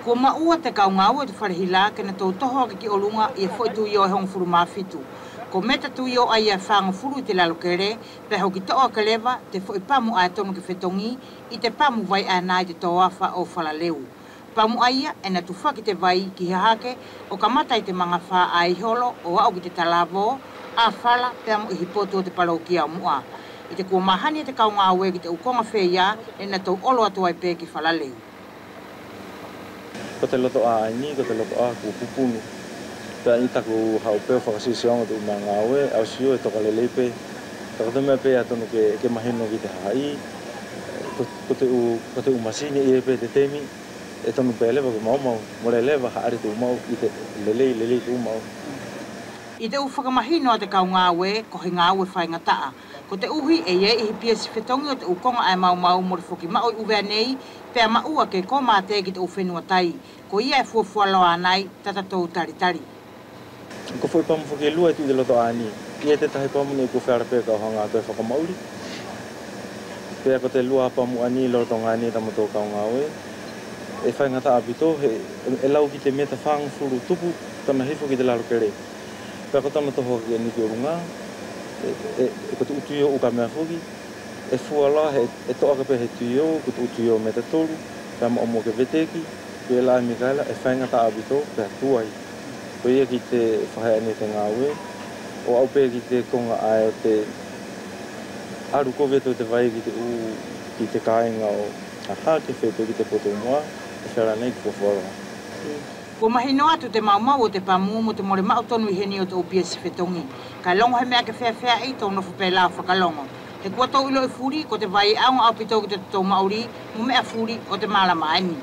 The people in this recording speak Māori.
Ko maua te kaungau e te wharehila ke na tau toho ki olunga i e fwoi tu i o hong furu mafitu. Ko meta tu i o ai a whanga furu i te lalokere, pe hau ki toa ka lewa te fwoi pamu a tonu ke whetongi i te pamu vai a nai te toafa o whalaleu. Pamu aia e na tuwhaki te vai ki hahake o ka mata i te mga wha a iholo o au ki te talavo a whala pe amu i hipoto te palau ki au mua. I te kua mahani te kaungau e ki te ukonga whea e na tau olo atu ai pe ki whalaleu. Ko te loto a aini, ko te loto a ku pupunu. Pea i taku hau peo whakasisionga tu mga aue, au sio e toka leleipe. Taka te mea pea tonu ke mahino ki te hai. Ko te umasini i e pe te temi. E tonu pea lewa ke maumau. Mole lewa haare tu umau i te lelei tu umau. I te uwhakamahino a te kaungau e, ko he ngau e whainga taa. Ko te uhi e ie i pia si whetongi o te ukonga ai mau mo te whoki mao i uwea nei, pea maua ke ko mā te ki te uwhenua tai. Ko ia e fuafua loa nai, tata tau taritari. Ko fwoi pamu whoki lua i tu i te loto ani. Ia te tahi pamu ni ko whara pēr kau hanga koe whakamauri. Pea ko te lua pamu ani loto ngani tamato kaungau e. E whainga taa pito, e lau ki te meta whang furu tupu, tana hifo ki te laro kere. Pea ko tana toho ki e niki o runga, ko te utuio o ka mea whuki, e fuala e toa ka pe he tuio, ko te utuio me te toru, pea ma omo ke veteki, ko e lai Mikaela, e whainga taa pito, pea tuai. Ko ia ki te whahea ni te ngāwe, o au pea ki te konga ai o te aru koveto te vai ki te kāinga o aha ke wheto ki te poto mua, e whera nei ki fuafua. Ko mahino atu te mau o te pamu mo te more mau tonu i heni o te upia si whetongi. Ka longo he mea ke whea i tau nofu pe lao whakalongo. He kua tau ilo i furi ko te vai aunga au pito ki te tau mauri mo mea furi o te malama aini.